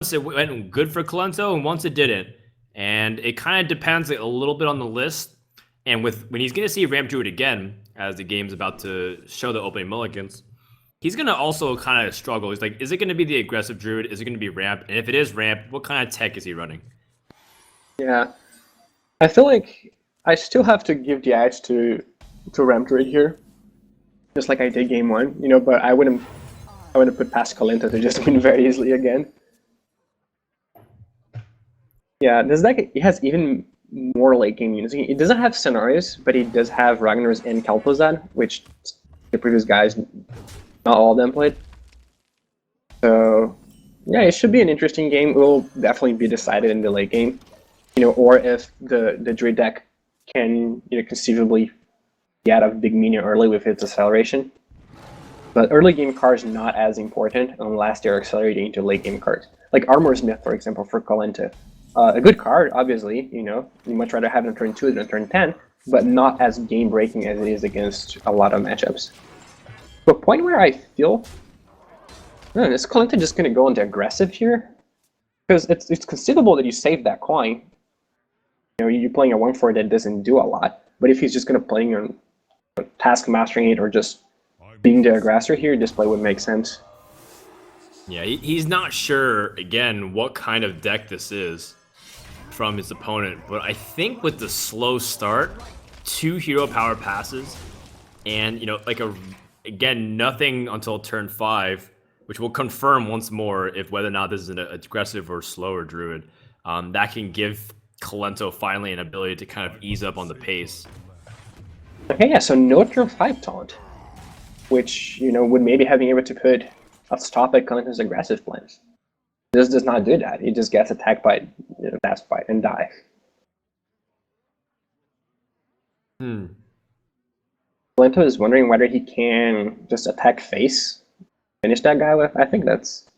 it went good for Kolento and once it didn't. And it kind of depends a little bit on the list. And when he's going to see Ramp Druid again, as the game's about to show the opening mulligans, he's going to also kind of struggle. He's like, is it going to be the aggressive Druid? Is it going to be Ramp? And if it is Ramp, what kind of tech is he running? Yeah, I feel like I still have to give the edge to Ramp Druid here, just like I did game 1, you know. But I wouldn't put past Kolento to just win very easily again. Yeah, this deck, it has even more late game units. It doesn't have scenarios, but it does have Ragnar's and Kel'Thuzad, which the previous guys, not all of them played. So yeah, it should be an interesting game. It will definitely be decided in the late game, you know, or if the Druid deck can, you know, conceivably get a big minion early with its acceleration. But early game cards not as important unless they're accelerating into late game cards. Like Armor Smith, for example, for Kolento. A good card, obviously, you know, you much rather have it on turn 2 than on turn 10, but not as game-breaking as it is against a lot of matchups. To a point where I feel, is Kolento just going to go into aggressive here? Because it's conceivable that you save that coin. You know, you're playing a 1/4 that doesn't do a lot, but if he's just going to play on task mastering it or just being the aggressor here, this play would make sense. Yeah, he's not sure, again, what kind of deck this is from his opponent, but I think with the slow start, 2 hero power passes, and, you know, like again, nothing until turn 5, which will confirm once more if whether or not this is an aggressive or slower Druid, that can give Kolento finally an ability to kind of ease up on the pace. Okay, yeah, so no turn 5 taunt, which, you know, would maybe have been able to put a stop at Kolento's aggressive plans. This does not do that. He just gets attacked by, you know, Dash Bite and die. Kolento is wondering whether he can just attack face, finish that guy with. I think that's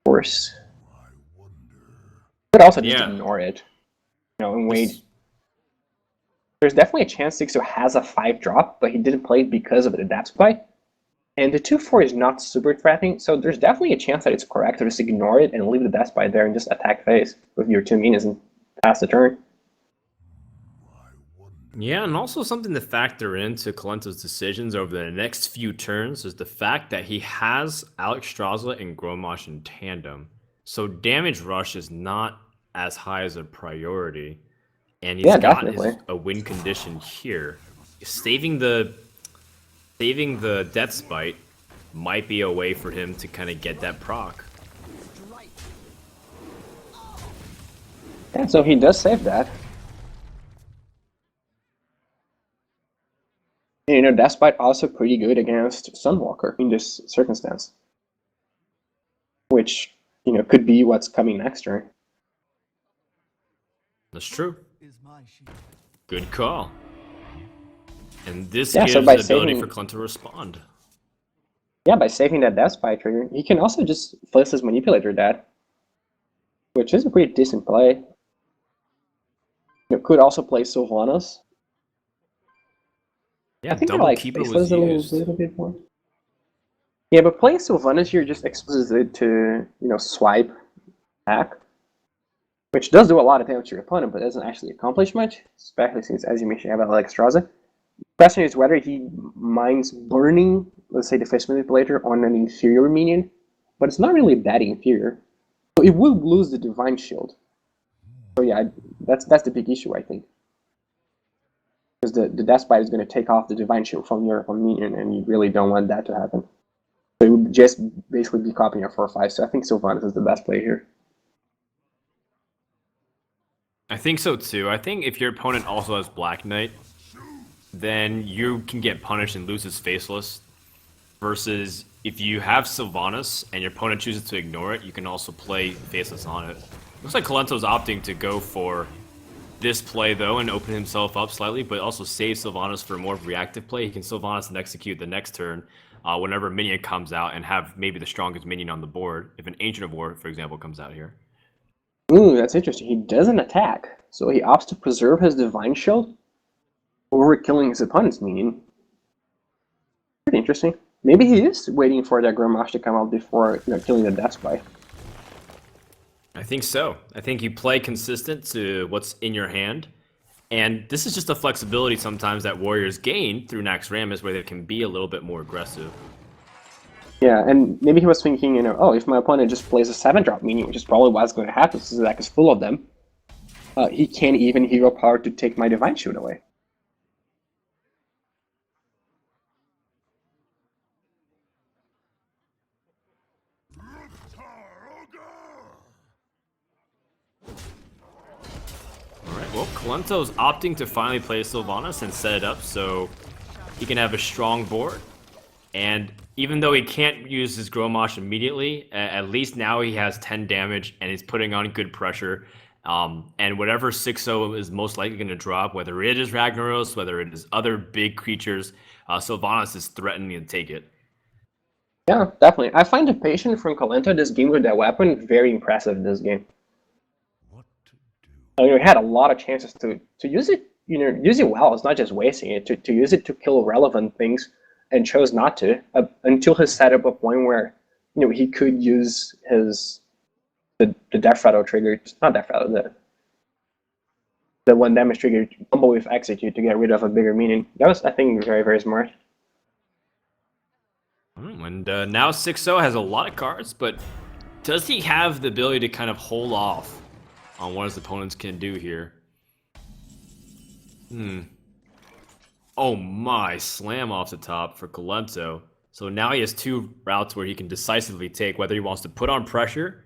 worse. But also just ignore it, you know, and wait. There's definitely a chance Xixo has a 5-drop, but he didn't play it because of the Dash Bite. And the 2/4 is not super threatening, so there's definitely a chance that it's correct to just ignore it and leave the Death Bite there and just attack face with your 2 minions and pass the turn. Yeah, and also something to factor into Kolento's decisions over the next few turns is the fact that he has Alexstrasza and Grommash in tandem. So damage rush is not as high as a priority. And he's got a win condition here. Saving the Death Spite might be a way for him to kind of get that proc. Yeah, so he does save that. And, you know, Death Spite also pretty good against Sunwalker in this circumstance. Which, you know, could be what's coming next turn. That's true. Good call. And this gives the ability for Kolento to respond. Yeah, by saving that Death Spite trigger, he can also just Faceless Manipulator that, which is a pretty decent play. You could also play Sylvanas. Yeah, I think double like keeper was used. A little bit more. Yeah, but playing Sylvanas here just exposes it to, you know, swipe attack, which does do a lot of damage to your opponent, but doesn't actually accomplish much, especially since, as you mentioned, you have Alexstrasza. The question is whether he minds burning, let's say, the Face Manipulator on an inferior minion, but it's not really that inferior. So it will lose the Divine Shield. So yeah, that's the big issue, I think. Because the Death Bite is going to take off the Divine Shield from your minion, and you really don't want that to happen. So it would just basically be copying your 4/5, so I think Sylvanas is the best play here. I think so too. I think if your opponent also has Black Knight, then you can get punished and lose his Faceless. Versus if you have Sylvanas and your opponent chooses to ignore it, you can also play Faceless on it. Looks like Kolento's opting to go for this play though and open himself up slightly, but also save Sylvanas for more reactive play. He can Sylvanas and execute the next turn whenever a minion comes out and have maybe the strongest minion on the board. If an Ancient of War, for example, comes out here. Ooh, that's interesting. He doesn't attack, so he opts to preserve his Divine Shield over killing his opponent's minion. Pretty interesting. Maybe he is waiting for that Grommash to come out before, you know, killing the Death Spite. I think so. I think you play consistent to what's in your hand. And this is just a flexibility sometimes that warriors gain through Naxxramas where they can be a little bit more aggressive. Yeah, and maybe he was thinking, oh, if my opponent just plays a 7-drop minion, which is probably what's going to happen since the deck is full of them, he can't even hero power to take my Divine Shield away. Alright, well, Kolento's opting to finally play Sylvanas and set it up so he can have a strong board. And even though he can't use his Grommash immediately, at least now he has 10 damage and he's putting on good pressure. And whatever Xixo is most likely going to drop, whether it is Ragnaros, whether it is other big creatures, Sylvanas is threatening to take it. Yeah, definitely. I find the patience from Kolento this game with that weapon very impressive this game. He had a lot of chances to use it, use it well. It's not just wasting it, to use it to kill relevant things, and chose not to until he set up a point where he could use the Death Rattle trigger, not Death Rattle, the 1 damage trigger combo with Execute to get rid of a bigger minion. That was, I think, very, very smart. And now Xixo has a lot of cards, but does he have the ability to kind of hold off on what his opponents can do here? Oh my, slam off the top for Kolento. So now he has 2 routes where he can decisively take, whether he wants to put on pressure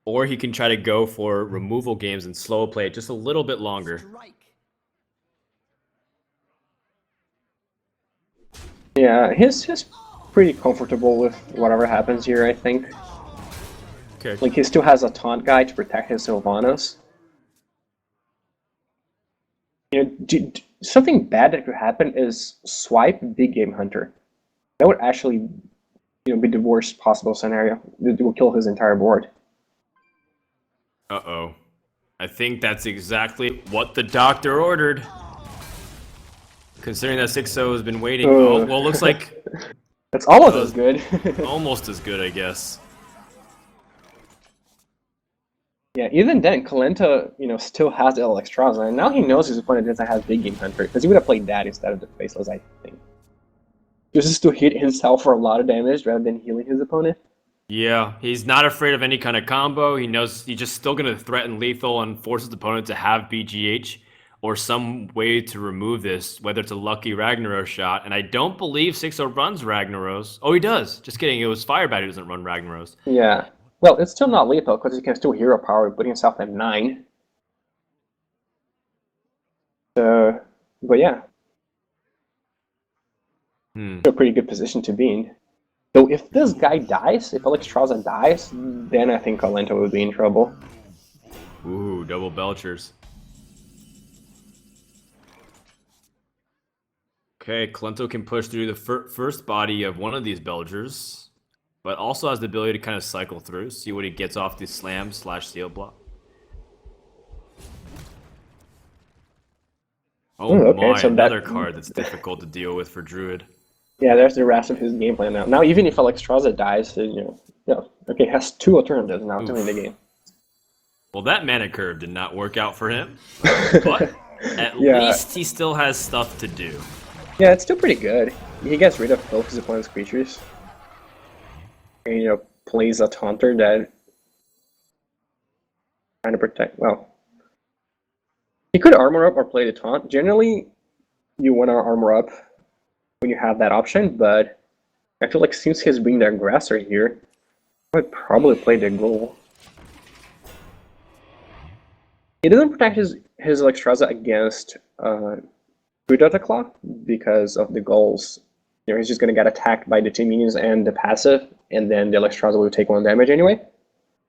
or he can try to go for removal games and slow play it just a little bit longer. Yeah, he's pretty comfortable with whatever happens here, I think. Okay. Like, he still has a taunt guy to protect his Sylvanas. Something bad that could happen is swipe Big Game Hunter. That would actually, be the worst possible scenario. It will kill his entire board. Uh-oh. I think that's exactly what the doctor ordered. Considering that Xixo has been waiting. Oh, well, looks like... That's almost as good. Almost as good, I guess. Yeah, even then, Kolento, still has the Xixo, and now he knows his opponent doesn't have Big Game Hunter, because he would have played that instead of the Faceless, I think. Just to hit himself for a lot of damage rather than healing his opponent. Yeah, he's not afraid of any kind of combo. He knows he's just still going to threaten lethal and force his opponent to have BGH or some way to remove this, whether it's a lucky Ragnaros shot. And I don't believe Xixo runs Ragnaros. Oh, he does. Just kidding. It was Firebat who doesn't run Ragnaros. Yeah. Well, it's still not lethal because he can still hero power, putting himself at 9. But yeah. Still a pretty good position to be in. So if this guy dies, if Xixo dies, then I think Kolento would be in trouble. Ooh, double Belchers. Okay, Kolento can push through the first body of one of these Belgers, but also has the ability to kind of cycle through, see what he gets off the slam/seal block. Oh okay, my, so another card that's difficult to deal with for Druid. Yeah, there's the rest of his game plan now. Now, even if Xixo dies, okay, has 2 alternatives now to win the game. Well, that mana curve did not work out for him, but at least he still has stuff to do. Yeah, it's still pretty good. He gets rid of both his opponent's creatures. And, plays a taunter that trying to protect. Well, he could armor up or play the taunt. Generally, you want to armor up when you have that option, but I feel like since he's being the aggressor here, I would probably play the goal. He doesn't protect his Xixo against Good Claw because of the goals. He's just going to get attacked by the 2 minions and the passive, and then the Xixo will take 1 damage anyway.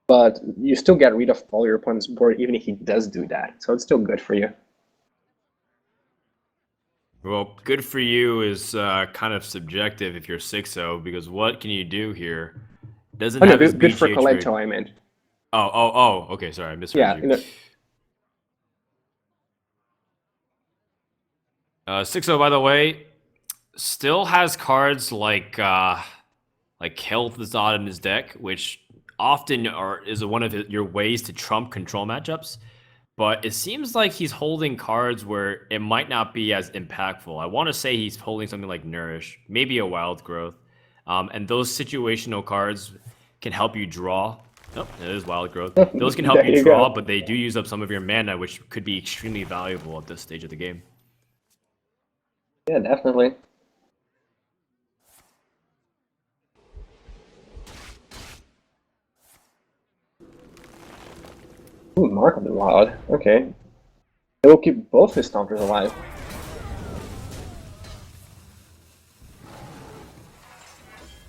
But you still get rid of all your opponent's board even if he does do that, so it's still good for you. Well, good for you is kind of subjective if you're Xixo, because what can you do here? Doesn't have his good for BGH Kolento, I meant. Oh, okay, sorry, I misheard you. Xixo, by the way, still has cards like Health Zod in his deck, which often is one of your ways to trump control matchups. But it seems like he's holding cards where it might not be as impactful. I want to say he's holding something like Nourish, maybe a Wild Growth. And those situational cards can help you draw. Oh, it is Wild Growth. Those can help you draw, but they do use up some of your mana, which could be extremely valuable at this stage of the game. Yeah, definitely. Ooh, Mark of the Wild. Okay. It will keep both his Stompers alive.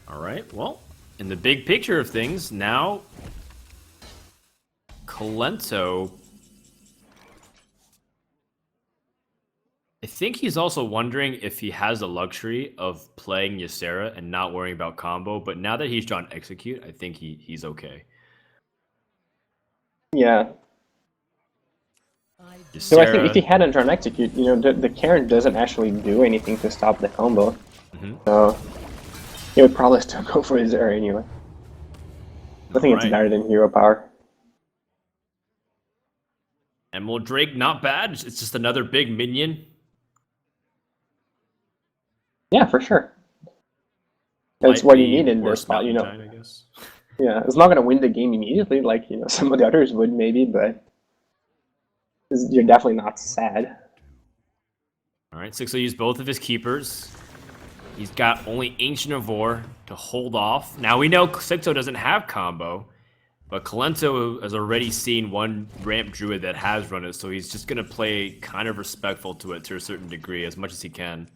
Alright, well, in the big picture of things, now Kolento, I think he's also wondering if he has the luxury of playing Ysera and not worrying about combo, but now that he's drawn Execute, I think he's okay. Yeah. Ysera, So I think if he hadn't drawn Execute, you know, the Karen doesn't actually do anything to stop the combo. So he would probably still go for his Ysera anyway. I think it's better than Hero Power. Emerald Drake, not bad. It's just another big minion. Yeah, for sure. That's what you need in this spot, you know. I guess. Yeah, it's not going to win the game immediately, like, you know, some of the others would maybe, but you're definitely not sad. All right, Xixo used both of his keepers. He's got only Ancient of War to hold off. Now we know Xixo doesn't have combo, but Kolento has already seen one ramp druid that has run it, so he's just going to play kind of respectful to it to a certain degree, as much as he can.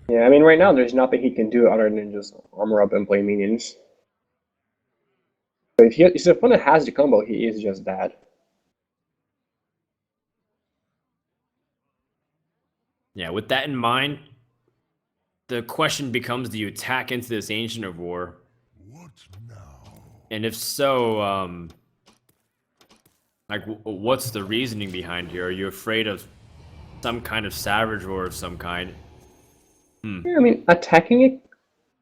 Yeah, I mean, right now there's nothing he can do other than just armor up and play minions. So if his opponent has the combo, he is just bad. Yeah, with that in mind, the question becomes, do you attack into this Ancient of War? What now? And if so, like, what's the reasoning behind here? Are you afraid of some kind of Savage Roar of some kind? Yeah, I mean, attacking it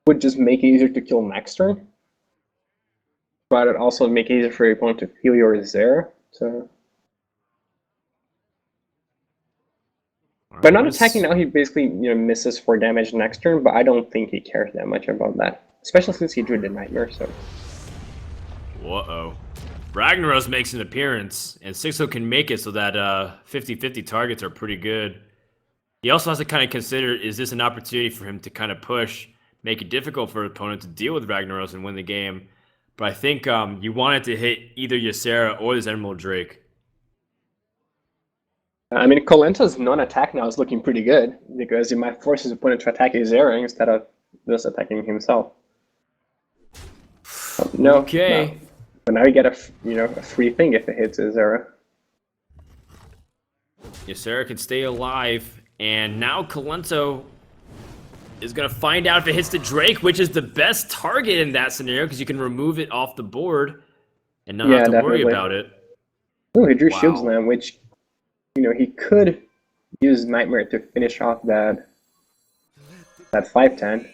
would just make it easier to kill next turn. But it also make it easier for your opponent to heal your Ysera. So. By not attacking now, he basically, you know, misses 4 damage next turn, but I don't think he cares that much about that. Especially since he drew the Nightmare, so. Uh-oh. Ragnaros makes an appearance, and Xixo can make it so that 50-50 targets are pretty good. He also has to kind of consider, is this an opportunity for him to kind of push, make it difficult for an opponent to deal with Ragnaros and win the game. But I think you wanted to hit either Ysera or this Emerald Drake. I mean, Kolento's non-attack now is looking pretty good, because he might force his opponent to attack Ysera instead of just attacking himself. No, okay. No. But now you get a free thing if it hits Ysera. Ysera can stay alive, and now Kolento is going to find out if it hits the Drake, which is the best target in that scenario, because you can remove it off the board and not have to worry about it. Oh, he drew Shield Slam, which, you know, he could use Nightmare to finish off that 5/10.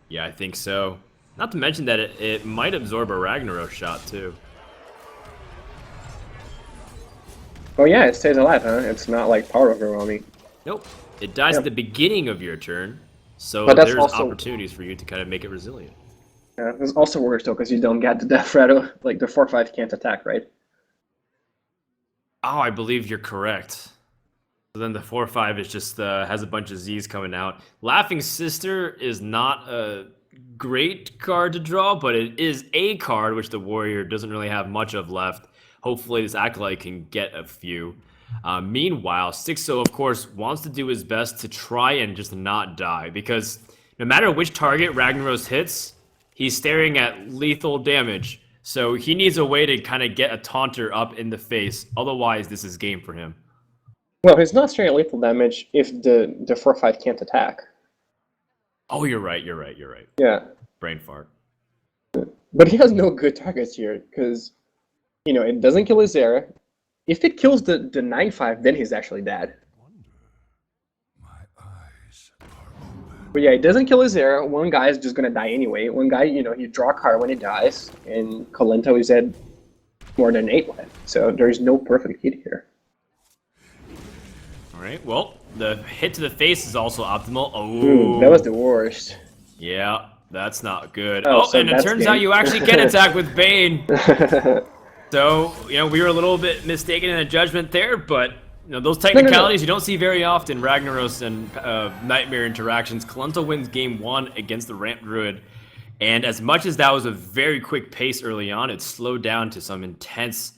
Yeah, I think so. Not to mention that it might absorb a Ragnaros shot, too. Oh yeah, it stays alive, huh? It's not like power overwhelming. Nope. It dies at the beginning of your turn, so but there's also opportunities for you to kind of make it resilient. Yeah, it's also worse though, because you don't get the Death Rattle. Like the 4/5 can't attack, right? Oh, I believe you're correct. So then the 4/5 is just has a bunch of Z's coming out. Laughing Sister is not a great card to draw, but it is a card which the Warrior doesn't really have much of left. Hopefully this Acolyte can get a few. Meanwhile, Xixo, of course, wants to do his best to try and just not die, because no matter which target Ragnaros hits, he's staring at lethal damage. So he needs a way to kind of get a taunter up in the face. Otherwise, this is game for him. Well, he's not staring at lethal damage if the 4/5 can't attack. Oh, you're right. Yeah. Brain fart. But he has no good targets here, because, you know, it doesn't kill Ysera. If it kills the 9/5, then he's actually dead. But yeah, it doesn't kill his air. One guy is just gonna die anyway. One guy, you know, you draw a card when he dies, and Kolento is at more than 8 life. So there's no perfect hit here. All right. Well, the hit to the face is also optimal. Oh, Ooh, that was the worst. Yeah, that's not good. Oh, Oh, so and it that's turns game. out you actually can attack with Bane. So, you know, we were a little bit mistaken in a judgment there, but, you know, those technicalities you don't see very often. Ragnaros and Nightmare interactions. Kolento wins game 1 against the Ramp Druid. And as much as that was a very quick pace early on, it slowed down to some intense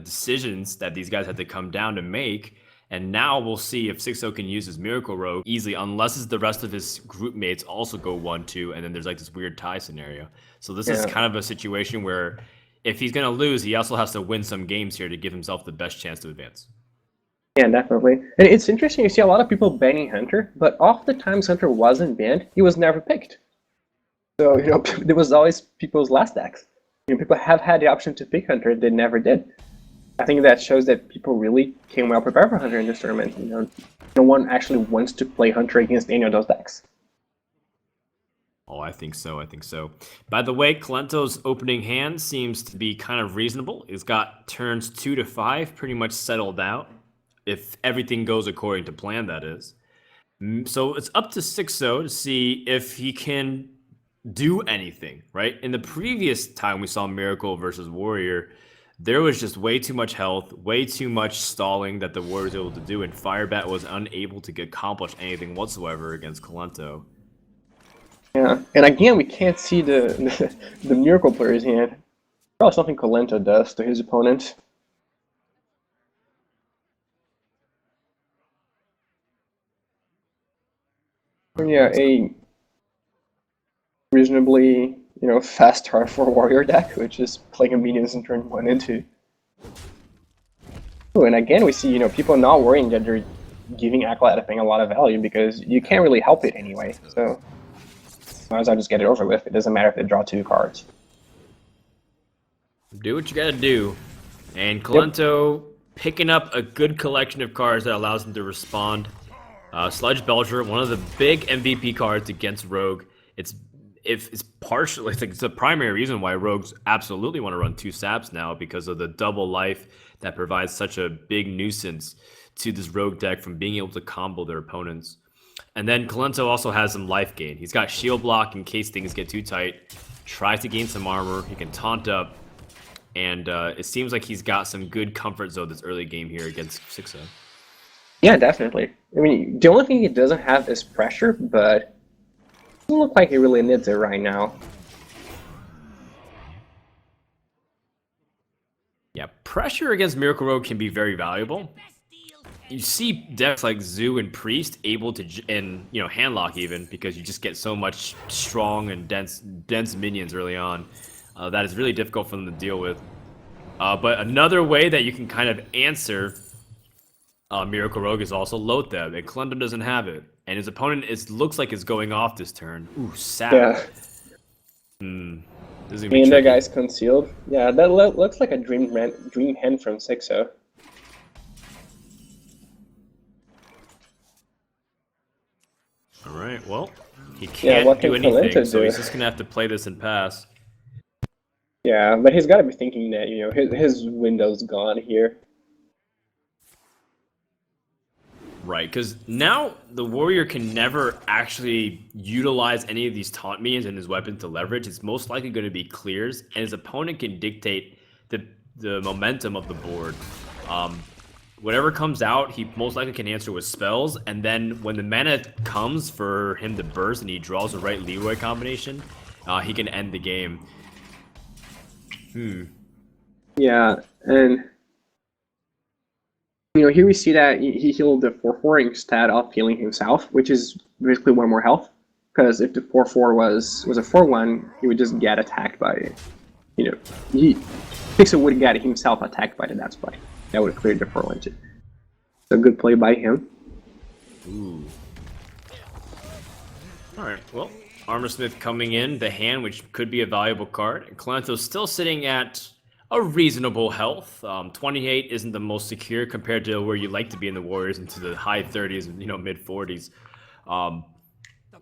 decisions that these guys had to come down to make. And now we'll see if Xixo can use his Miracle Rogue easily, unless the rest of his group mates also go 1-2, and then there's like this weird tie scenario. So this is kind of a situation where if he's going to lose, he also has to win some games here to give himself the best chance to advance. Yeah, definitely. And it's interesting, you see a lot of people banning Hunter, but off the times Hunter wasn't banned, he was never picked. So, you know, there was always people's last decks. You know, people have had the option to pick Hunter, they never did. I think that shows that people really came well prepared for Hunter in this tournament. You know, no one actually wants to play Hunter against any of those decks. Oh, I think so. I think so. By the way, Kolento's opening hand seems to be kind of reasonable. He's got turns 2 to 5 pretty much settled out, if everything goes according to plan, that is. So it's up to Xixo to see if he can do anything, right? In the previous time we saw Miracle versus Warrior, there was just way too much health, way too much stalling that the Warrior was able to do, and Firebat was unable to accomplish anything whatsoever against Kolento. Yeah, and again, we can't see the Miracle player's hand. Probably something Kolento does to his opponent. And yeah, a reasonably, you know, fast start for Warrior deck, which is playing minions in turn 1 and 2. Ooh, and again, we see, you know, people not worrying that they're giving Acolyte a lot of value because you can't really help it anyway. So might as well just get it over with. It doesn't matter if they draw 2 cards. Do what you gotta do. And Kolento picking up a good collection of cards that allows him to respond. Sludge Belcher, one of the big MVP cards against Rogue. It's partially, it's the primary reason why Rogues absolutely want to run 2 saps now, because of the double life that provides such a big nuisance to this Rogue deck from being able to combo their opponents. And then Kolento also has some life gain. He's got shield block in case things get too tight. Tries to gain some armor. He can taunt up. And it seems like he's got some good comfort zone this early game here against Xixo. Yeah, definitely. I mean, the only thing he doesn't have is pressure, but it doesn't look like he really needs it right now. Yeah, pressure against Miracle Rogue can be very valuable. You see decks like Zoo and Priest able to, and you know, Handlock even, because you just get so much strong and dense minions early on. That is really difficult for them to deal with. But another way that you can kind of answer Miracle Rogue is also Loatheb, and Kolento doesn't have it. And his opponent looks like it's going off this turn. Ooh, sad. Yeah. And that guy's concealed. Yeah, that looks like a dream hand from Xixo. Alright, well, he can't do anything, so he's just going to have to play this and pass. Yeah, but he's got to be thinking that, you know, his window's gone here. Right, because now the Warrior can never actually utilize any of these taunt minions and his weapon to leverage. It's most likely going to be clears, and his opponent can dictate the momentum of the board. Whatever comes out, he most likely can answer with spells, and then when the mana comes for him to burst and he draws the right Leroy combination, he can end the game. Yeah, and you know, here we see that he healed the 4/4 instead of healing himself, which is basically 1 more health. Because if the 4/4 was a 4/1, he would just get attacked by, you know, Xixo would get himself attacked by the Death Spike. That would clear the 4/1 too. So good play by him. Ooh. Alright, well, Armorsmith coming in, the hand, which could be a valuable card. And Kolento's still sitting at a reasonable health. 28 isn't the most secure compared to where you like to be in the Warriors, into the high 30s and, you know, mid 40s.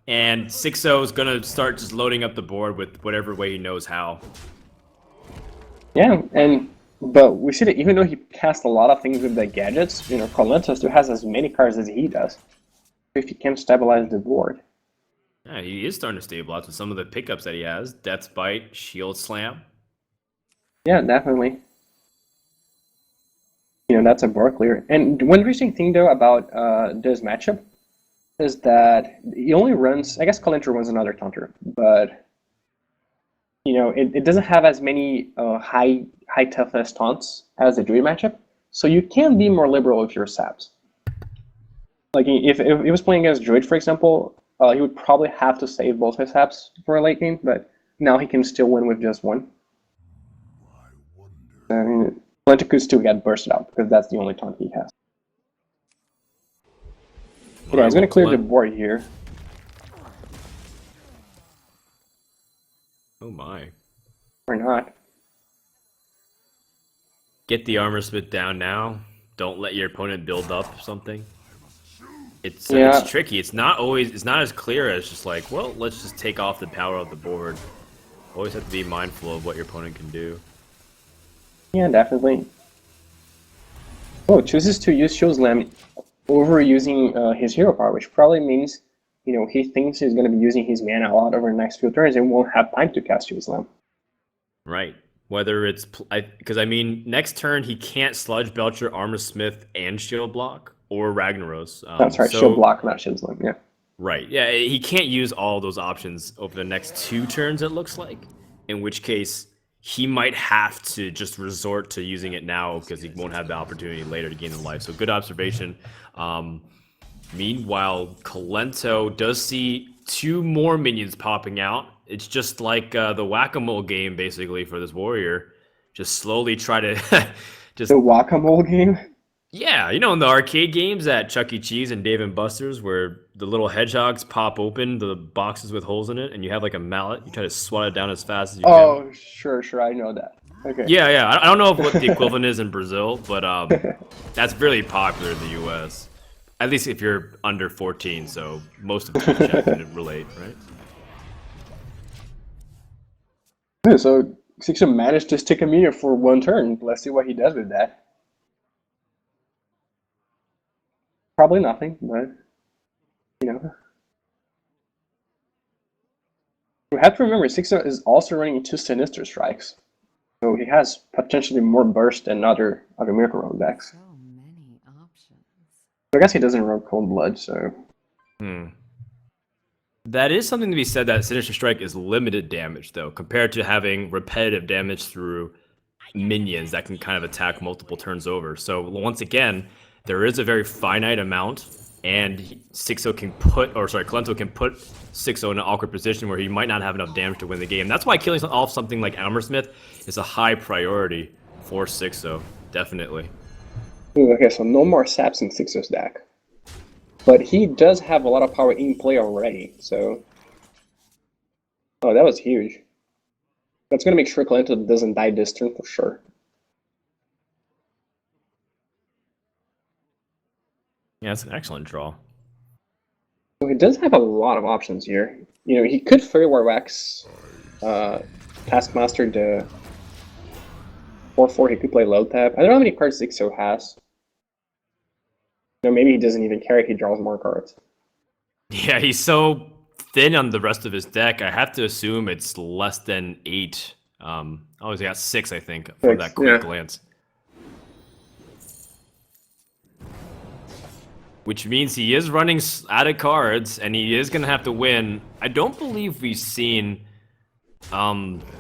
And Xixo is gonna start just loading up the board with whatever way he knows how. Yeah, but we see that even though he cast a lot of things with the gadgets, Kolento still has as many cards as he does. If he can stabilize the board. Yeah, he is starting to stabilize with some of the pickups that he has. Death's Bite, Shield Slam. Yeah, definitely. That's a board clear. And one interesting thing, though, about this matchup is that he only runs, I guess Kolento runs another counter, but, it doesn't have as many high toughness taunts as the Druid matchup, so you can be more liberal with your saps. Like, if he was playing against Druid, for example, he would probably have to save both his saps for a late game, but now he can still win with just one. I mean, Kolento could still get bursted out, because that's the only taunt he has. Yeah, he's going to clear the board here. Oh my. Or not. Get the Armor Smith down now. Don't let your opponent build up something. It's tricky. It's not as clear as just like, well, let's just take off the power of the board. Always have to be mindful of what your opponent can do. Yeah, definitely. Oh, chooses to use Shield Slam over using his hero power, which probably means, he thinks he's going to be using his mana a lot over the next few turns and won't have time to cast Shield Slam. Right. Whether it's because next turn he can't Sludge Belcher, Armor Smith, and Shield Block or Ragnaros. That's right, Shield Block, not Shield Slam. Yeah. Right. Yeah, he can't use all those options over the next 2 turns. It looks like, in which case he might have to just resort to using it now because he won't have the opportunity later to gain the life. So good observation. Meanwhile, Kolento does see 2 more minions popping out. It's just like the whack-a-mole game, basically, for this warrior. Just slowly try to just... The whack-a-mole game? Yeah, in the arcade games at Chuck E. Cheese and Dave & Buster's where the little hedgehogs pop open the boxes with holes in it and you have like a mallet. You try to swat it down as fast as you can. Oh, sure, I know that. Okay. Yeah. I don't know what the equivalent is in Brazil, but that's really popular in the U.S. At least if you're under 14, so most of the chat can relate, right? Yeah, so Xixo managed to stick a meter for 1 turn. Let's see what he does with that. Probably nothing, but, We have to remember, Xixo is also running 2 Sinister Strikes. So he has potentially more burst than other Miracle Road decks. So many options. I guess he doesn't run Cold Blood, so... That is something to be said, that Sinister Strike is limited damage, though, compared to having repetitive damage through minions that can kind of attack multiple turns over. So once again, there is a very finite amount, and Kolento can put Xixo in an awkward position where he might not have enough damage to win the game. That's why killing off something like Armor Smith is a high priority for Xixo, definitely. Ooh, okay, so no more saps in Xixo's deck. But he does have a lot of power in play already, so... Oh, that was huge. That's going to make sure Kolento doesn't die this turn for sure. Yeah, it's an excellent draw. So he does have a lot of options here. He could Fairy War Wax, Taskmaster the 4/4. He could play low tap. I don't know how many cards Xixo has. Maybe he doesn't even care if he draws more cards. Yeah, he's so thin on the rest of his deck. I have to assume it's less than 8. He's got 6, I think, from that quick glance. Which means he is running out of cards, and he is going to have to win. I don't believe we've seen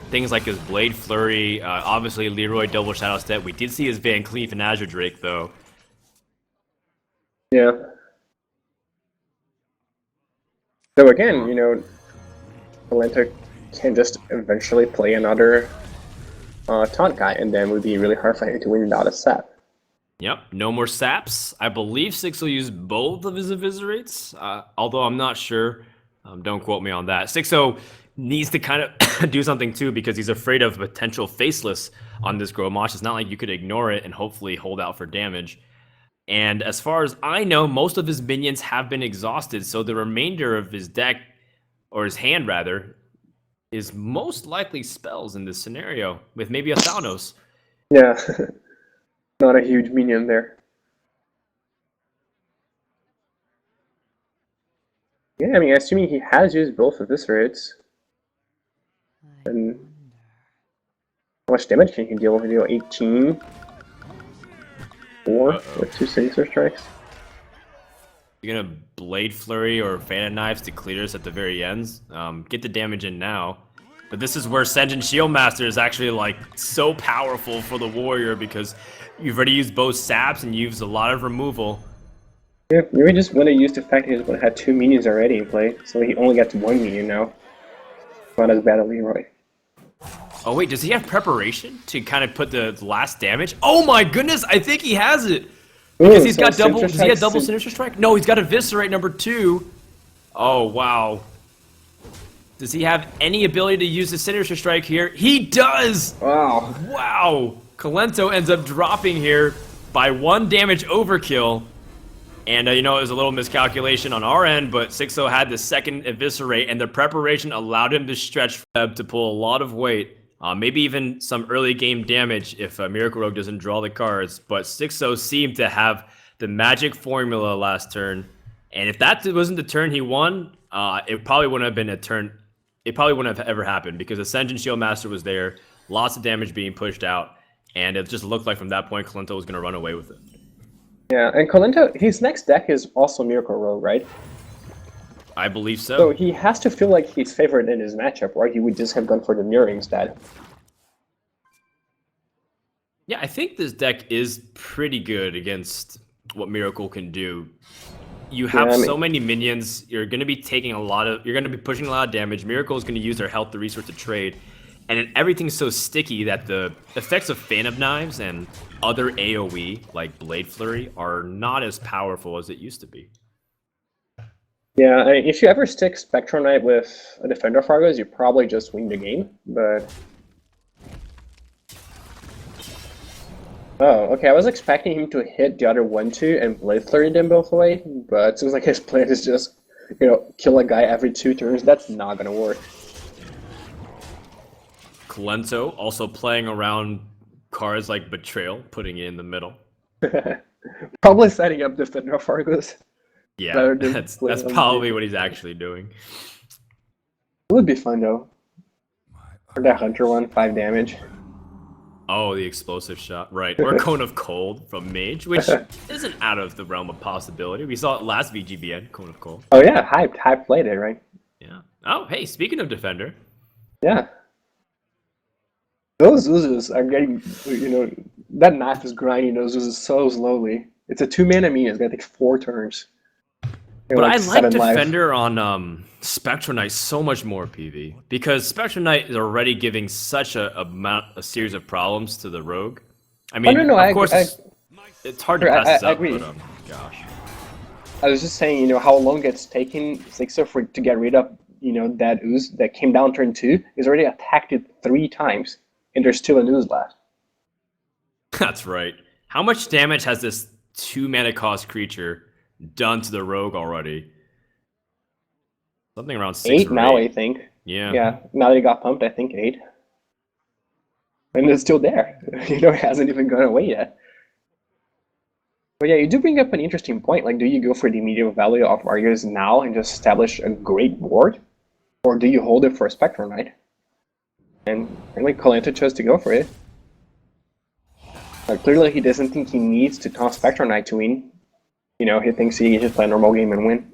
things like his Blade Flurry, obviously Leroy Double Shadow Step. We did see his Van Cleef and Azure Drake, though. Yeah. So again, Kolento can just eventually play another taunt guy, and then it would be really hard for him to win without a sap. Yep, no more saps. I believe Xixo used both of his Eviscerates, although I'm not sure. Don't quote me on that. Xixo needs to kind of do something too because he's afraid of potential Faceless on this Grommash. It's not like you could ignore it and hopefully hold out for damage. And as far as I know, most of his minions have been exhausted, so the remainder of his deck or his hand rather, is most likely spells in this scenario, with maybe a Thanos. Yeah, not a huge minion there. Yeah, I mean, assuming he has used both eviscerates, I and wonder. how much damage can he deal with? 18? 4 with 2 Sinister Strikes? You're gonna Blade Flurry or Phantom Knives to clear us at the very ends. Get the damage in now. But this is where Senjin Shieldmaster is actually like so powerful for the warrior because you've already used both saps and used a lot of removal. Yeah, maybe just want to use the fact that he's had 2 minions already in play, so he only gets 1 minion now. Not as bad as Leroy. Oh wait, does he have preparation to kind of put the last damage? Oh my goodness, I think he has it! Because he's got double, does he have double Sinister Strike? No, he's got Eviscerate number 2. Oh wow. Does he have any ability to use the Sinister Strike here? He does! Wow. Wow! Kolento ends up dropping here by 1 damage overkill. And, you know, it was a little miscalculation on our end, but Xixo had the second Eviscerate, and the preparation allowed him to stretch Feb to pull a lot of weight. Maybe even some early game damage if Miracle Rogue doesn't draw the cards. But Xixo seemed to have the magic formula last turn. And if that wasn't the turn he won, it probably wouldn't have been a turn. It probably wouldn't have ever happened because Ascension Shieldmaster was there, lots of damage being pushed out, and it just looked like from that point Kolento was going to run away with it. Yeah, and Kolento, his next deck is also Miracle Rogue, right? I believe so. So he has to feel like he's favored in his matchup, or he would just have gone for the mirror instead. Yeah, I think this deck is pretty good against what Miracle can do. You have so many minions, you're going to be taking you're going to be pushing a lot of damage. Miracle is going to use their health, the resource to trade. And then everything's so sticky that the effects of Phantom Knives and other AoE, like Blade Flurry, are not as powerful as it used to be. Yeah, I mean, if you ever stick Spectral Knight with a Defender of Argos, you probably just win the game, but... Oh, okay, I was expecting him to hit the other 1-2 and Blade Flurry them both away, but it seems like his plan is just, you know, kill a guy every 2 turns. That's not gonna work. Kolento also playing around cards like Betrayal, putting it in the middle. Probably setting up Defender of Argos. Yeah, that's probably what he's actually doing. It would be fun though. Or that Hunter one, 5 damage. Oh, the explosive shot, right. Or Cone of Cold from Mage, which isn't out of the realm of possibility. We saw it last VGVN, Cone of Cold. Oh yeah, Hype played it, right? Yeah. Oh, hey, speaking of Defender. Yeah. Those Zuzus are getting, you know, that knife is grinding those Zuzus so slowly. It's a 2-mana minion, it's gonna take 4 turns. But I like Defender on Spectral Knight so much more, PV, because Spectral Knight is already giving such a series of problems to the Rogue. I mean, of course, it's hard to pass this up, agree. But gosh. I was just saying, you know, how long it's taken Xixo to get rid of, you know, that ooze that came down turn 2. He's already attacked it 3 times, and there's still an ooze left. That's right. How much damage has this 2-mana cost creature done to the Rogue already? Something around 6 8 or now, 8. I think. Yeah. Yeah, now that he got pumped, I think 8. And it's still there. You know, it hasn't even gone away yet. But yeah, you do bring up an interesting point. Like, do you go for the immediate value of Argus now and just establish a great board? Or do you hold it for a Spectral Knight? And apparently Kolento chose to go for it. Clearly he doesn't think he needs to toss Spectral Knight to win. You know, he thinks he can just play a normal game and win.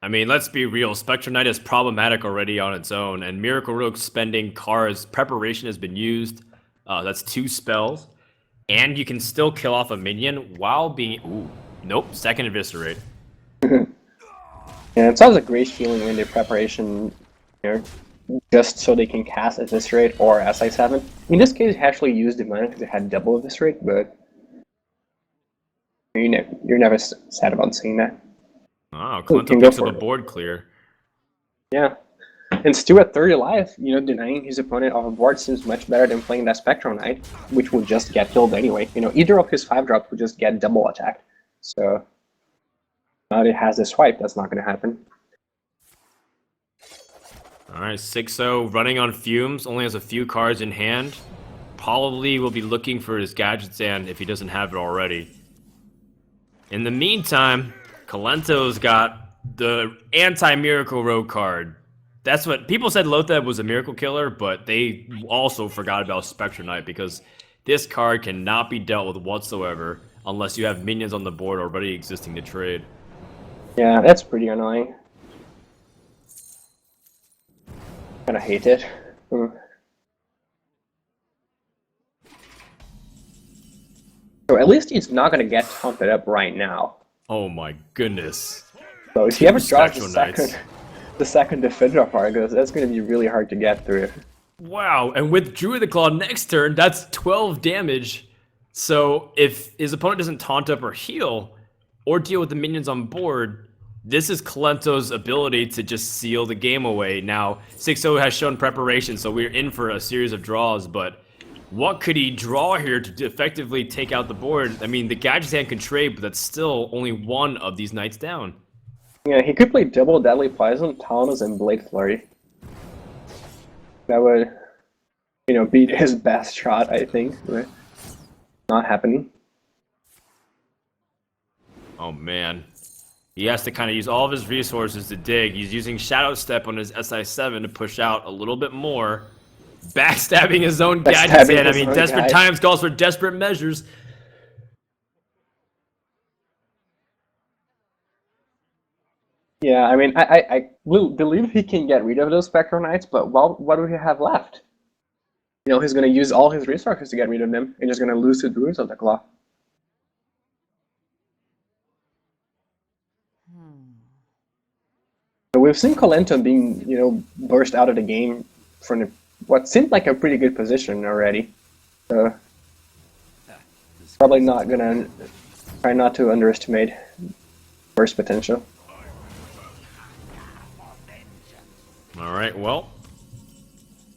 I mean, let's be real. Spectral Knight is problematic already on its own, and Miracle Rogue spending cards. Preparation has been used. That's 2 spells. And you can still kill off a minion while being... Ooh, nope, second Eviscerate. Yeah, it's always a great feeling when they preparation, you know, just so they can cast Eviscerate or SI7. In this case, he actually used the mana because it had double Eviscerate, but you're never sad about seeing that. Oh, Kolento picks up a board clear. Yeah. And still at 30 life, you know, denying his opponent off a board seems much better than playing that Spectral Knight, which will just get killed anyway. You know, either of his 5-drops would just get double attacked. So now that he has this swipe, that's not going to happen. Alright, Xixo running on fumes, only has a few cards in hand. Probably will be looking for his gadgets and if he doesn't have it already. In the meantime, Kolento's got the anti-Miracle Rogue card. That's what people said Lotheb was a Miracle Killer, but they also forgot about Spectre Knight because this card cannot be dealt with whatsoever unless you have minions on the board already existing to trade. Yeah, that's pretty annoying. Kinda hate it. So at least he's not gonna get taunted up right now. Oh my goodness. So if he ever draws Spectral the second Defender Argus, that's gonna be really hard to get through. Wow, and with Druid the Claw next turn, that's 12 damage. So if his opponent doesn't taunt up or heal, or deal with the minions on board, this is Kolento's ability to just seal the game away. Now, Xixo has shown preparation, so we're in for a series of draws, but what could he draw here to effectively take out the board? I mean, the Gadget's hand can trade, but that's still only one of these knights down. Yeah, he could play double Deadly Poison, Taunus, and Blade Flurry. That would, beat his best shot, I think. But not happening. Oh man. He has to kind of use all of his resources to dig. He's using Shadow Step on his SI7 to push out a little bit more. Backstabbing his own gadgets in. I mean, desperate times calls for desperate measures. Yeah, I mean, I will believe he can get rid of those Spectral Knights, but what do we have left? He's going to use all his resources to get rid of them, and just going to lose to Druids of the Claw. So we've seen Kolento being, burst out of the game from what seemed like a pretty good position already. So probably not going to try not to underestimate burst potential. Alright, well,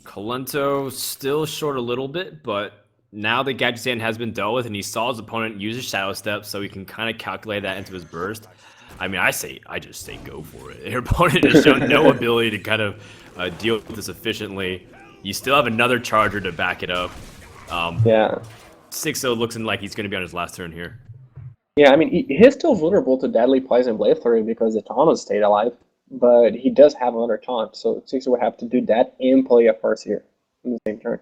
Kolento still short a little bit, but now the Gadget Stand has been dealt with, and he saw his opponent use his Shadow Step, so he can kind of calculate that into his burst. I mean, I just say go for it. Your opponent has shown no ability to kind of deal with this efficiently. You still have another Charger to back it up. Yeah. Xixo looks like he's going to be on his last turn here. Yeah, I mean, he's still vulnerable to Deadly Poison Blade Flurry because the Taunus stayed alive. But he does have another taunt, so Xixo would have to do that and play a Farce here in the same turn.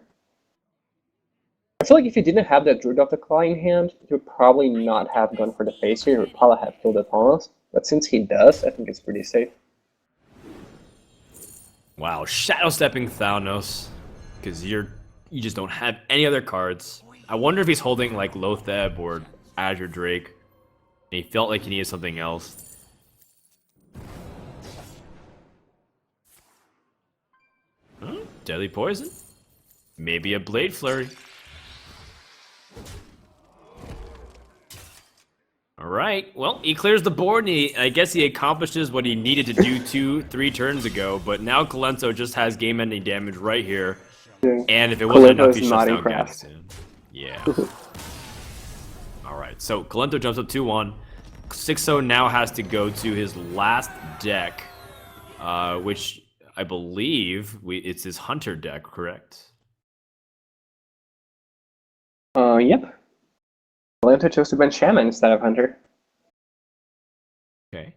I feel like if he didn't have that Druid of the Claw in hand, he would probably not have gone for the face here. He would probably have killed the Taunus. But since he does, I think it's pretty safe. Wow, Shadow Stepping Thanos, because you just don't have any other cards. I wonder if he's holding like Lotheb or Azure Drake, and he felt like he needed something else. Huh? Deadly Poison? Maybe a Blade Flurry. Alright, well, he clears the board, and I guess he accomplishes what he needed to do 2-3 turns ago, but now Kolento just has game-ending damage right here, and if it wasn't enough, he shuts down Gadgetzan. Yeah. Alright, so Kolento jumps up 2-1. Xixo now has to go to his last deck, which I believe it's his Hunter deck, correct? Yep. Kolento chose to bench Shaman instead of Hunter. Okay.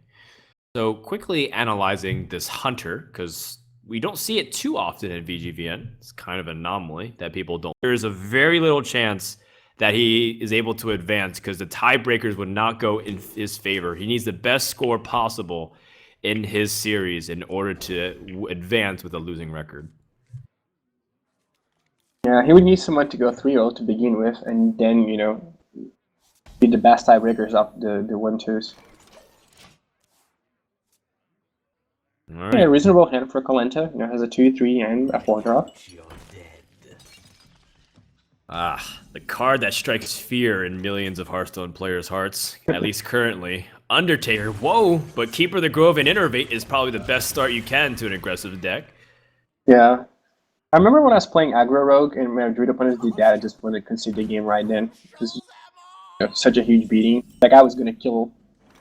So quickly analyzing this Hunter, because we don't see it too often in VGVN. It's kind of an anomaly that people don't. There's a very little chance that he is able to advance because the tiebreakers would not go in his favor. He needs the best score possible in his series in order to advance with a losing record. Yeah, he would need someone to go 3-0 to begin with, and then, be the best tiebreakers up the 1-2s. Right. Yeah, reasonable hand for Kolento. Has a 2-3 and a 4-drop. Ah, the card that strikes fear in millions of Hearthstone players' hearts, at least currently. Undertaker, whoa, but Keeper of the Grove and Innervate is probably the best start you can to an aggressive deck. Yeah. I remember when I was playing Aggro Rogue and when Druid opponents did that, I just wanted to concede the game right then. It was such a huge beating. Like, I was going to kill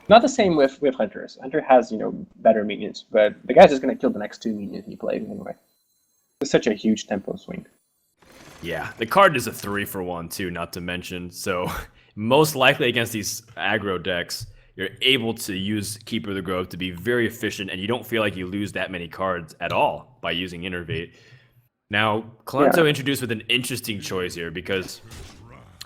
Not the same with Hunters. Hunter has, better minions, but the guy's just gonna kill the next two minions he plays anyway. It's such a huge tempo swing. Yeah, the card is a 3-for-1 too, not to mention. So most likely against these aggro decks, you're able to use Keeper of the Grove to be very efficient, and you don't feel like you lose that many cards at all by using Innervate. Now, Kolento introduced with an interesting choice here, because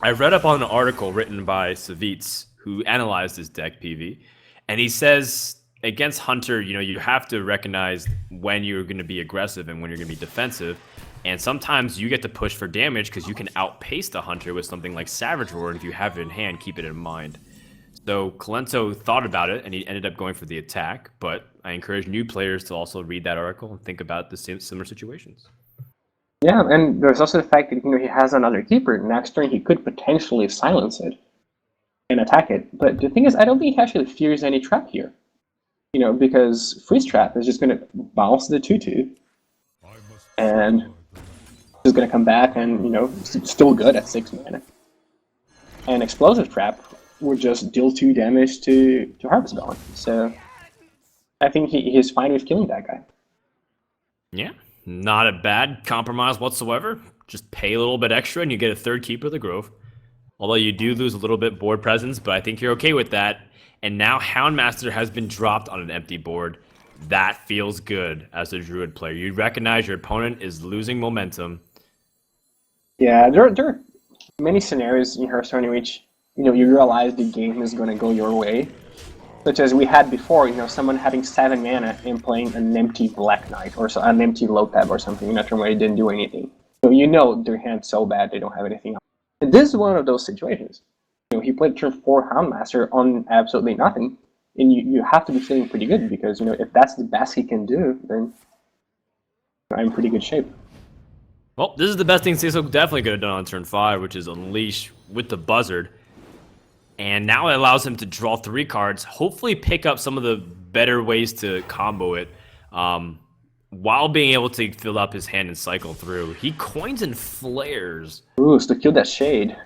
I read up on an article written by Savitz, who analyzed this deck, PV, and he says against Hunter, you have to recognize when you're going to be aggressive and when you're going to be defensive. And sometimes you get to push for damage because you can outpace the Hunter with something like Savage Roar. And if you have it in hand, keep it in mind. So Kolento thought about it, and he ended up going for the attack. But I encourage new players to also read that article and think about the similar situations. Yeah, and there's also the fact that he has another keeper. Next turn, he could potentially silence it and attack it. But the thing is, I don't think he actually fears any trap here. Because Freeze Trap is just going to bounce the 2/2, and is going to come back and, still good at 6 mana. And Explosive Trap would just deal 2 damage to Harvest Golem. So I think he's fine with killing that guy. Yeah, not a bad compromise whatsoever. Just pay a little bit extra and you get a third Keeper of the Grove. Although you do lose a little bit board presence, but I think you're okay with that. And now Houndmaster has been dropped on an empty board. That feels good as a Druid player. You recognize your opponent is losing momentum. Yeah, there are many scenarios in Hearthstone in which you realize the game is going to go your way, such as we had before. Someone having 7 mana and playing an empty Black Knight or an empty Lotab or something in a turn where it didn't do anything. So their hand's so bad they don't have anything else. And this is one of those situations. He played turn 4 Houndmaster on absolutely nothing, and you have to be feeling pretty good because if that's the best he can do, then I'm in pretty good shape. Well, this is the best thing Xixo definitely could have done on turn 5, which is Unleash with the Buzzard. And now it allows him to draw 3 cards, hopefully pick up some of the better ways to combo it, while being able to fill up his hand and cycle through. He coins and flares. Ooh, so to kill that Shade.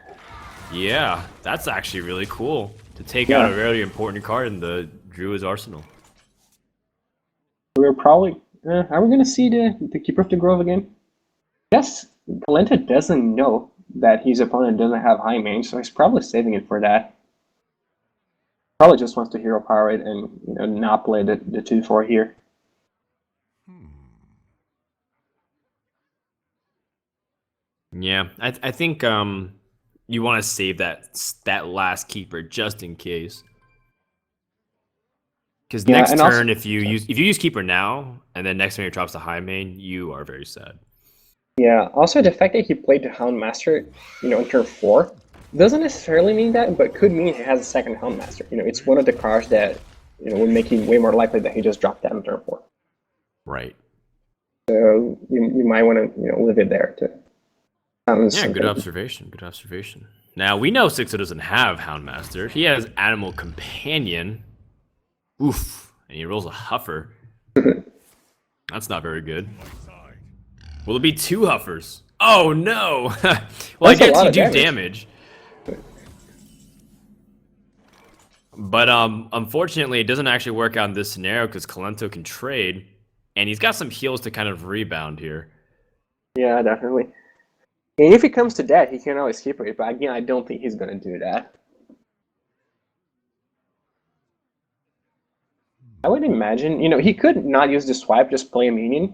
Yeah, that's actually really cool. To take out a very important card in the Druid's arsenal. We're probably... are we going to see the Keeper of the Grove again? Yes, Kolento doesn't know that his opponent doesn't have high mange, so he's probably saving it for that. Probably just wants to hero power it and not play the 2/4 here. Yeah, I think you want to save that last keeper just in case. Because next turn, also, if you use keeper now and then next turn he drops the high main, you are very sad. Yeah. Also, the fact that he played the Houndmaster, in turn 4, doesn't necessarily mean that, but could mean he has a second Houndmaster. It's one of the cards that would make it way more likely that he just dropped that in turn 4. Right. So you might want to leave it there to. Yeah, good observation. Good observation. Now we know Xixo doesn't have Houndmaster. He has Animal Companion. Oof, and he rolls a Huffer. That's not very good. Will it be 2 Huffers? Oh no! Well, I guess you do damage. But unfortunately, it doesn't actually work out in this scenario because Kolento can trade, and he's got some heals to kind of rebound here. Yeah, definitely. And if it comes to that, he can always keep it. But again, I don't think he's going to do that. I would imagine, he could not use the swipe, just play a minion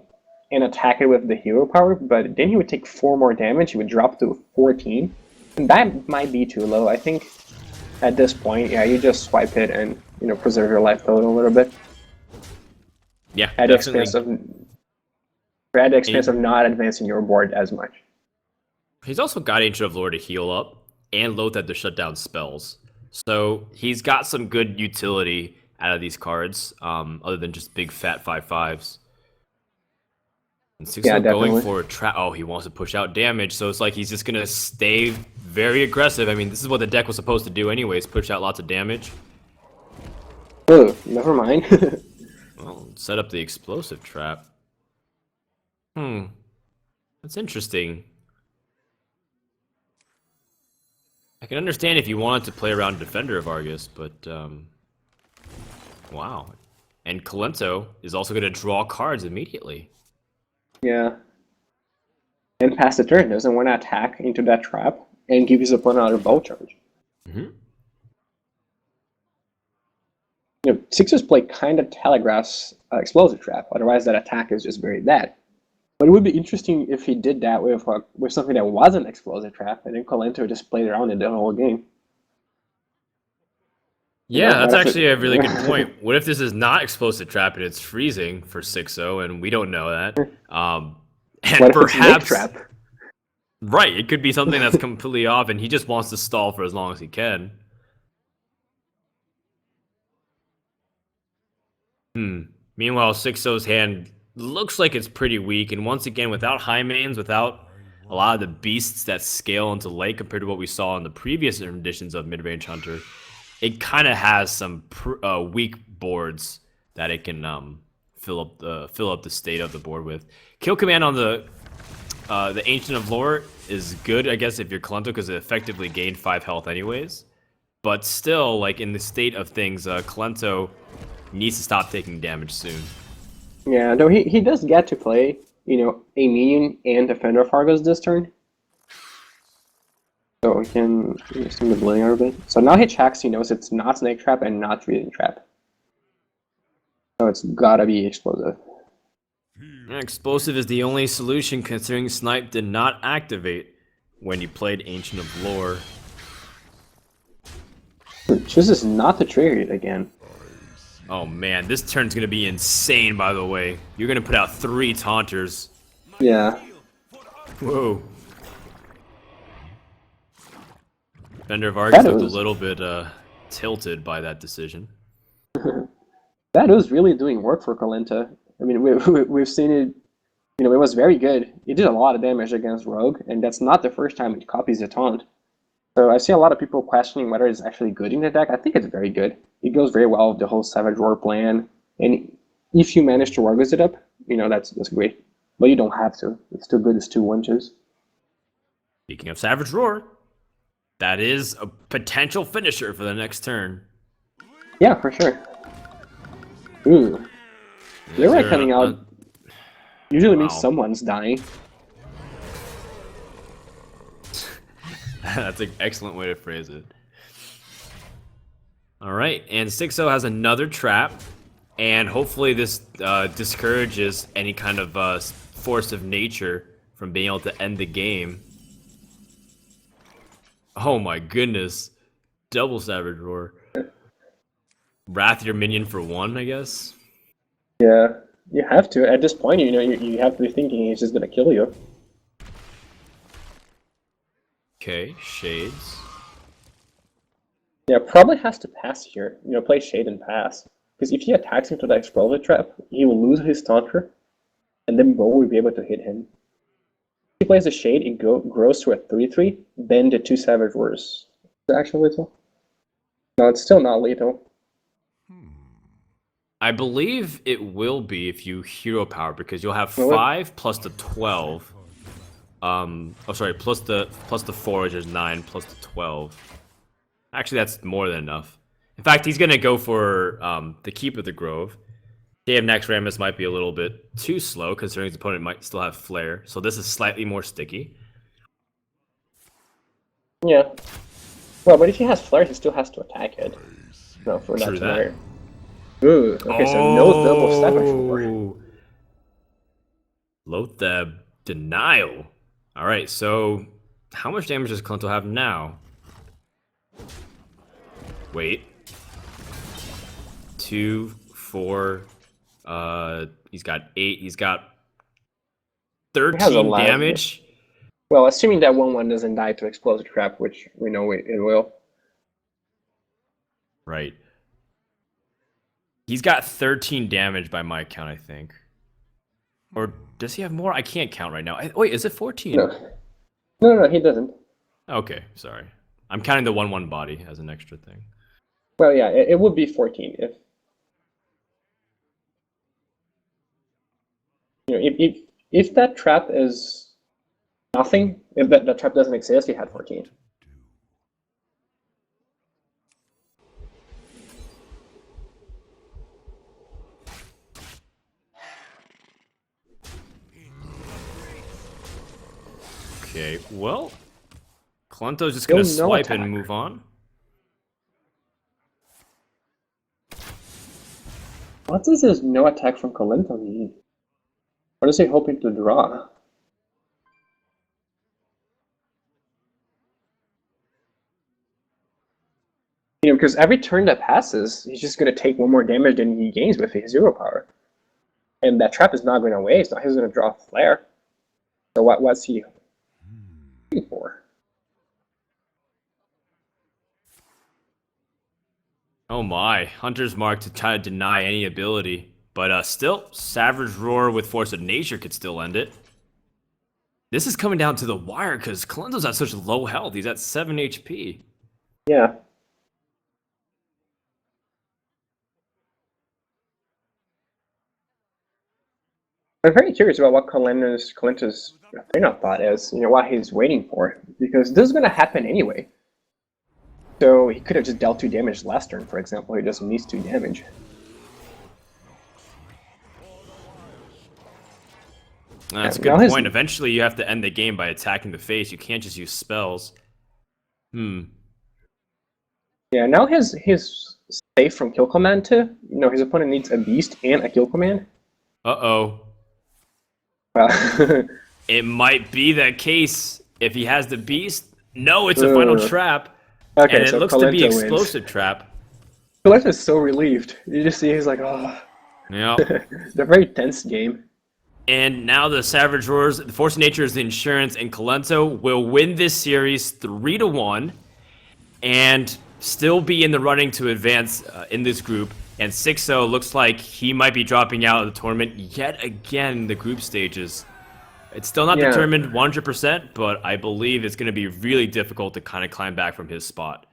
and attack it with the hero power, but then he would take 4 more damage. He would drop to 14. And that might be too low. I think at this point, yeah, you just swipe it and, preserve your life total a little bit. Yeah, at the expense of not advancing your board as much. He's also got Ancient of Lore to heal up and Lothar to shut down spells. So he's got some good utility out of these cards, other than just big fat 5/5s. And Xixo going for a trap. Oh, he wants to push out damage, so it's like he's just gonna stay very aggressive. I mean, this is what the deck was supposed to do anyways, push out lots of damage. Oh, never mind. Well, set up the explosive trap. That's interesting. I can understand if you wanted to play around Defender of Argus, but Wow. And Kolento is also going to draw cards immediately. Yeah. And pass the turn. Doesn't want to attack into that trap and give his opponent another bow charge. Mm-hmm. You know, Xixo's play kind of telegraphs explosive trap. Otherwise, that attack is just very bad. But it would be interesting if he did that with something that wasn't explosive trap, and then Kolento just played around it the whole game. Yeah, that's what if actually it- a really good point. What if this is not explosive trap and it's freezing for Xixo, and we don't know that? And What if it's snake perhaps, trap? right, it could be something that's completely off, and he just wants to stall for as long as he can. Meanwhile, Xixo's hand looks like it's pretty weak, and once again, without high mains, without a lot of the beasts that scale into late compared to what we saw in the previous editions of Mid-Range Hunter, it kind of has some weak boards that it can fill up the state of the board with. Kill command on the Ancient of Lore is good, I guess, if you're Kolento, because it effectively gained 5 health anyways. But still, like in the state of things, Kolento needs to stop taking damage soon. Yeah, no, he does get to play, you know, a minion and Defender of Argos this turn. So we can use some of the a bit. So now he checks, he knows it's not Snake Trap and not Freezing Trap. So it's gotta be explosive. Explosive is the only solution, considering Snipe did not activate when you played Ancient of Lore. Chooses not to trigger it again. Oh man, this turn's gonna be insane, by the way. You're gonna put out 3 taunters. Yeah. Whoa. Defender of Argus looked a was- little bit tilted by that decision. That was really doing work for Kolento. I mean, we've seen it, you know, it was very good. It did a lot of damage against Rogue, and that's not the first time it copies a taunt. So I see a lot of people questioning whether it's actually good in the deck. I think it's very good. It goes very well with the whole Savage Roar plan, and if you manage to Argus it up, you know, that's great. But you don't have to. It's too good as 2/1s. Speaking of Savage Roar, that is a potential finisher for the next turn. Yeah, for sure. Ooh. Leroy coming out usually means Wow. someone's dying. That's an excellent way to phrase it. All right, and Xixo has another trap, and hopefully this discourages any kind of force of nature from being able to end the game. Oh my goodness. Double Savage Roar. Wrath your minion for 1, I guess. Yeah, you have to. At this point, you know, you have to be thinking he's just gonna kill you. Okay, Shades. Yeah, probably has to pass here. You know, play Shade and pass. Because if he attacks into that Explosive Trap, he will lose his Taunter, and then Bo will be able to hit him. If he plays a Shade, it grows to a 3/3, then the 2 Savage Roars. Is it actually lethal? No, it's still not lethal. I believe it will be if you hero power, because you'll have Will it? 5 plus the 12. Plus the 4, which is 9, plus the 12. Actually, that's more than enough. In fact, he's gonna go for the Keep of the Grove. VGVN Naxxramas might be a little bit too slow, considering his opponent might still have Flare. So this is slightly more sticky. Yeah. Well, but if he has Flare, he still has to attack it. No, for that True to that. matter. Ooh, okay, so no double Savage Roar. Lotheb Denial. Alright, so how much damage does Kolento have now? Wait. 2, 4, he's got 8, he's got He has a 13 lot of damage. Well, assuming that 1/1 doesn't die to Explosive Trap, which we know it will. Right. He's got 13 damage by my count, I think. Or does he have more? I can't count right now. Wait, is it 14? No, he doesn't. Okay, sorry. I'm counting the 1/1 body as an extra thing. Well, yeah, it would be 14 if you know if that trap is nothing, if that trap doesn't exist, he had 14. Okay, well, Kolento's just Still gonna no swipe attack. and move on. What does this no attack from Kolento mean? What is he hoping to draw? You know, because every turn that passes, he's just going to take one more damage than he gains with his zero power. And that trap is not going to waste. Now he's going to draw Flare. So what's he looking for? Oh my, Hunter's Mark to try to deny any ability. But still, Savage Roar with Force of Nature could still end it. This is coming down to the wire because Kolento's at such low health. He's at 7 HP. Yeah. I'm very curious about what Kolento's train of thought is, you know, what he's waiting for. Because this is going to happen anyway. So he could have just dealt 2 damage last turn, for example. He just needs 2 damage. That's a Yeah, good now point. Eventually, you have to end the game by attacking the face. You can't just use spells. Yeah, now his safe from kill command too. You know, his opponent needs a beast and a kill command. Uh-oh. Well, It might be that case if he has the beast. No, it's a final trap. okay, And it so looks to be Kolento wins. explosive trap. Kolento is so relieved. You just see he's like, oh. Yeah. It's a very tense game. And now the Savage Roars, the Force of Nature is the insurance, and Kolento will win this series 3-1 and still be in the running to advance in this group. And Xixo looks like he might be dropping out of the tournament yet again in the group stages. It's still not Yeah. determined 100%, but I believe it's going to be really difficult to kind of climb back from his spot.